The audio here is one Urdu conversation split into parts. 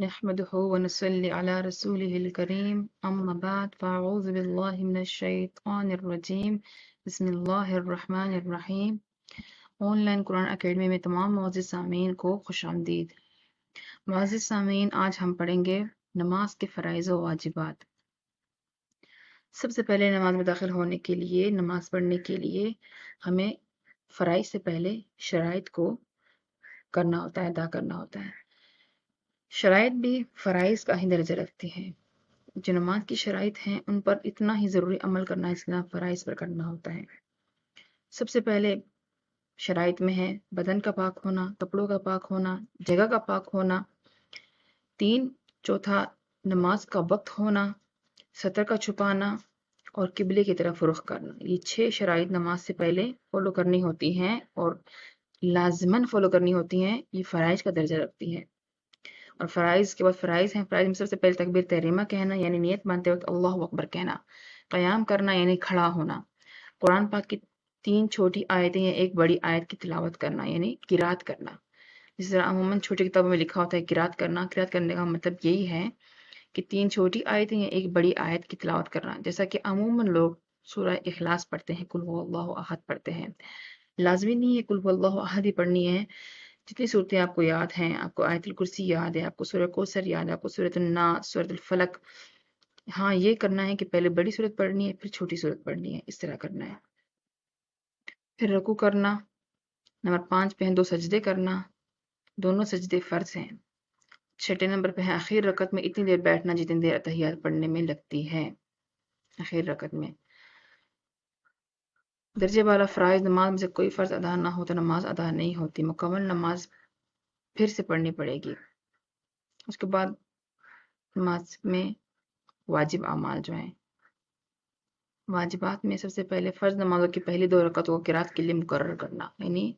نحمده ونصلي على رسوله الكريم أما بعد فأعوذ بالله من الشيطان الرجيم بسم الله الرحمن الرحیم۔ آن لائن قرآن اکیڈمی میں تمام معزز سامعین کو خوش آمدید۔ معزز سامعین، آج ہم پڑھیں گے نماز کے فرائض و واجبات۔ سب سے پہلے نماز میں داخل ہونے کے لیے، نماز پڑھنے کے لیے ہمیں فرائض سے پہلے شرائط کو کرنا ہوتا ہے، ادا کرنا ہوتا ہے۔ شرائط بھی فرائض کا ہی درجہ رکھتی ہیں۔ جو نماز کی شرائط ہیں ان پر اتنا ہی ضروری عمل کرنا ہے جتنا فرائض پر کرنا ہوتا ہے۔ سب سے پہلے شرائط میں ہے بدن کا پاک ہونا، کپڑوں کا پاک ہونا، جگہ کا پاک ہونا، چوتھا نماز کا وقت ہونا، سطر کا چھپانا اور قبلے کی طرف رخ کرنا۔ یہ 6 شرائط نماز سے پہلے فالو کرنی ہوتی ہیں اور لازماً فالو کرنی ہوتی ہیں۔ یہ فرائض کا درجہ رکھتی ہے۔ اور فرائض کے بعد فرائض ہیں، فرائض میں سب سے پہلے تکبیر تحریمہ کہنا یعنی نیت مانتے وقت اللہ اکبر کہنا، قیام کرنا یعنی کھڑا ہونا، قرآن پاک کی 3 چھوٹی آیتیں یا ایک بڑی آیت کی تلاوت کرنا یعنی قرات کرنا۔ جس طرح عموماً چھوٹی کتابوں میں لکھا ہوتا ہے قرات کرنا، قرات کرنے کا مطلب یہی ہے کہ 3 چھوٹی آیتیں یا ایک بڑی آیت کی تلاوت کرنا، جیسا کہ عموماً لوگ سورہ اخلاص پڑھتے ہیں، قل هو اللہ احد پڑھتے ہیں۔ لازمی نہیں ہے قل هو اللہ احد ہی پڑھنی ہے، جتنی صورتیں آپ کو یاد ہیں، آپ کو آیت الکرسی یاد ہے، آپ کو سورہ کوثر یاد ہے، آپ کو سورۃ الناس، سورۃ الفلق، ہاں یہ کرنا ہے کہ پہلے بڑی صورت پڑھنی ہے پھر چھوٹی صورت پڑھنی ہے، اس طرح کرنا ہے۔ پھر رکوع کرنا۔ نمبر 5 پہ ہیں 2 سجدے کرنا، دونوں سجدے فرض ہیں۔ 6 نمبر پہ ہے آخر رکعت میں اتنی دیر بیٹھنا جتنی دیر اتحیات پڑھنے میں لگتی ہے۔ آخر رکعت میں درجے والا فرائض نماز میں سے کوئی فرض ادا نہ ہو تو نماز ادا نہیں ہوتی، مکمل نماز پھر سے پڑھنی پڑے گی۔ اس کے بعد نماز میں واجب اعمال جو ہیں، واجبات میں سب سے پہلے فرض نمازوں کی پہلی 2 رکعتوں کو قرات کے لیے مقرر کرنا، یعنی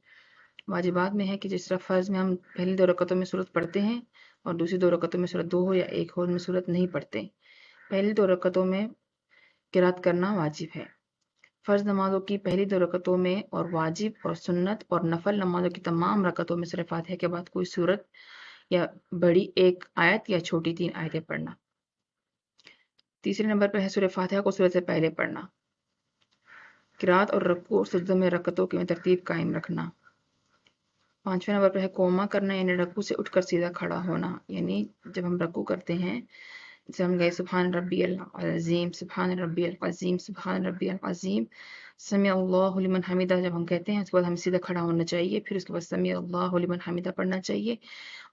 واجبات میں ہے کہ جس طرح فرض میں ہم پہلی 2 رکعتوں میں سورت پڑھتے ہیں اور دوسری 2 رکعتوں میں سورت 2 ہو یا 1 ہو، ان میں سورت نہیں پڑھتے، پہلی 2 رکعتوں میں قرات کرنا واجب ہے۔ فرض نمازوں کی پہلی 2 رکعتوں میں اور واجب اور سنت اور نفل نمازوں کی تمام رکعتوں میں سورہ فاتحہ کے بعد کوئی سورت یا بڑی 1 آیت یا چھوٹی 3 آیتیں پڑھنا۔ تیسرے نمبر پہ ہے سورہ فاتحہ کو سورت سے پہلے پڑھنا۔ قرات اور رکوع اور سجدوں میں رکعتوں کی ترتیب قائم رکھنا۔ 5ویں نمبر پہ ہے قوما کرنا یعنی رکوع سے اٹھ کر سیدھا کھڑا ہونا، یعنی جب ہم رکوع کرتے ہیں جیسے ہم گئے سبحان ربی العظیم، سبحان ربی العظیم، سبحان ربی العظیم، سمیع اللہ لمن حمیدہ جب ہم کہتے ہیں اس کے بعد ہمیں سیدھا کھڑا ہونا چاہیے، پھر اس کے بعد سمیع اللہ لمن حمیدہ پڑھنا چاہیے،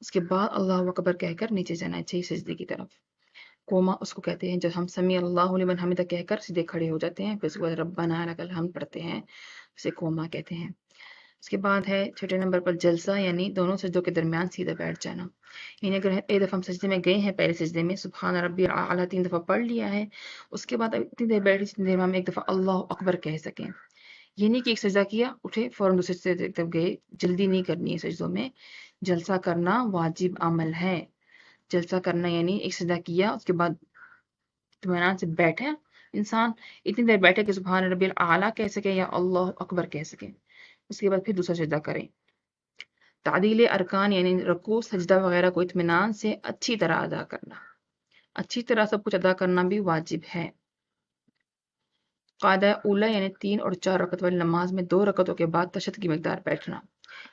اس کے بعد اللہ اکبر کہہ کر نیچے جانا چاہیے سجدے کی طرف۔ قوما اس کو کہتے ہیں جب ہم سمیع اللہ لمن حمیدہ کہہ کر سیدھے کھڑے ہو جاتے ہیں، پھر اس کے بعد ربنا لک الحمد پڑھتے ہیں، اسے قوما کہتے ہیں۔ اس کے بعد ہے 6 نمبر پر جلسہ یعنی دونوں سجدوں کے درمیان سیدھا بیٹھ جانا، یعنی اگر ایک دفعہ ہم سجدے میں گئے ہیں، پہلے سجدے میں سبحان ربی الاعلیٰ 3 دفعہ پڑھ لیا ہے، اس کے بعد اتنی دیر بیٹھے جتنی دیر میں ہم ایک دفعہ اللہ اکبر کہہ سکیں، یہ نہیں کہ ایک سجدہ کیا اٹھے فوراً دوسرے سجدے کی طرف گئے، جلدی نہیں کرنی ہے سجدوں میں۔ جلسہ کرنا واجب عمل ہے۔ جلسہ کرنا یعنی ایک سجدہ کیا اس کے بعد اطمینان سے بیٹھے انسان، اتنی دیر بیٹھے کہ سبحان ربی الاعلیٰ کہہ سکے یا اللہ اکبر کہہ سکے، اس کے بعد پھر دوسرا سجدہ کریں۔ تعدیل ارکان یعنی رکوع سجدہ وغیرہ کو اطمینان سے اچھی طرح ادا کرنا، اچھی طرح سب کچھ ادا کرنا بھی واجب ہے۔ قاعدہ اولا یعنی 3 اور 4 رکعت والی نماز میں 2 رکعتوں کے بعد تشہد کی مقدار بیٹھنا،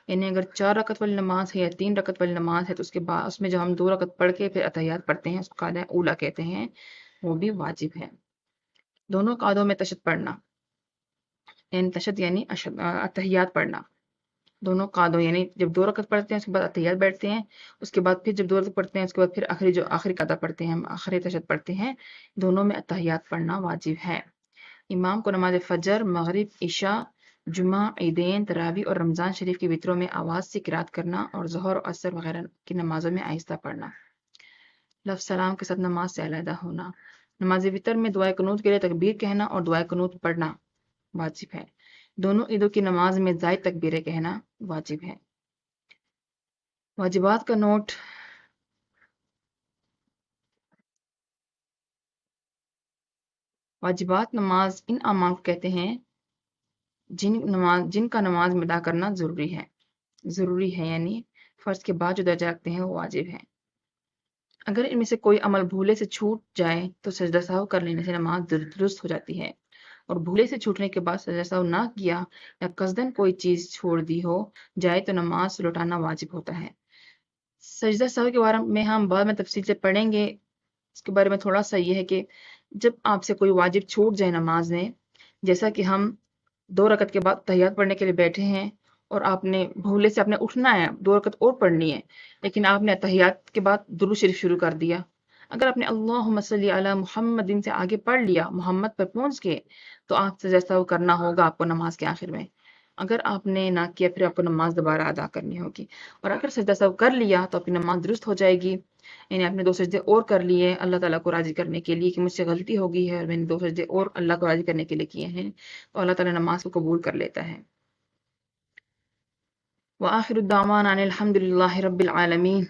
یعنی اگر 4 رکعت والی نماز ہے یا 3 رکعت والی نماز ہے تو اس کے بعد اس میں جو ہم 2 رکعت پڑھ کے پھر اتحیات پڑھتے ہیں اس کو قاعدہ اولا کہتے ہیں، وہ بھی واجب ہے۔ دونوں قاعدوں میں تشہد پڑھنا، یعنی تشہد یعنی اتحیات پڑھنا، دونوں قاعدوں یعنی جب 2 رکعت پڑھتے ہیں اس کے بعد اتحیات بیٹھتے ہیں، اس کے بعد پھر جب 2 رکعت پڑھتے ہیں اس کے بعد پھر آخری قاعدہ پڑھتے ہیں، ہم آخری تشہد پڑھتے ہیں، دونوں میں اتحیات پڑھنا واجب ہے۔ امام کو نماز فجر، مغرب، عشاء، جمعہ، عیدین، تراویح اور رمضان شریف کی وتروں میں آواز سے قرات کرنا اور ظہر اور عصر وغیرہ کی نمازوں میں آہستہ پڑھنا۔ لفظ سلام کے ساتھ نماز سے علیحدہ ہونا۔ نماز وتر میں دعائے قنوت کے لیے تکبیر کہنا اور دعائے قنوت پڑھنا واجب ہے۔ دونوں عیدوں کی نماز میں زائد تکبیریں کہنا واجب ہے۔ واجبات کا نوٹ۔ واجبات نماز ان اعمال کو کہتے ہیں جن کا نماز میں ادا کرنا ضروری ہے یعنی فرض کے بعد جو درجہ رکھتے ہیں وہ واجب ہے۔ اگر ان میں سے کوئی عمل بھولے سے چھوٹ جائے تو سجدہ سہو کر لینے سے نماز درست ہو جاتی ہے، اور بھولے سے چھوٹنے کے بعد سجدہ سہو نہ کیا یا قصدن کوئی چیز چھوڑ دی ہو جائے تو نماز لوٹانا واجب ہوتا ہے۔ سجدہ سہو کے بارے میں ہم بعد میں تفصیل سے پڑھیں گے۔ اس کے بارے میں تھوڑا سا یہ ہے کہ جب آپ سے کوئی واجب چھوٹ جائے نماز میں، جیسا کہ ہم 2 رکعت کے بعد تحیات پڑھنے کے لیے بیٹھے ہیں اور آپ نے بھولے سے آپ نے اٹھنا ہے، 2 رکعت اور پڑھنی ہے، لیکن آپ نے تحیات کے بعد درود شریف شروع کر دیا۔ اگر آپ نے اللہم صلی علی محمد سے آگے پڑھ لیا، محمد پر پہنچ کے، تو آپ سے جیسا وہ کرنا ہوگا آپ کو نماز کے آخر میں۔ اگر آپ نے نہ کیا پھر آپ کو نماز دوبارہ ادا کرنی ہوگی، اور اگر سجدہ سہو کر لیا تو آپ کی نماز درست ہو جائے گی۔ یعنی آپ نے 2 سجدے اور کر لیے اللہ تعالیٰ کو راضی کرنے کے لیے کہ مجھ سے غلطی ہو گئی ہے اور میں نے 2 سجدے اور اللہ کو راضی کرنے کے لیے کیے ہیں، تو اللہ تعالیٰ نماز کو قبول کر لیتا ہے۔ وآخر الدعوانا ان الحمد للہ رب العالمین۔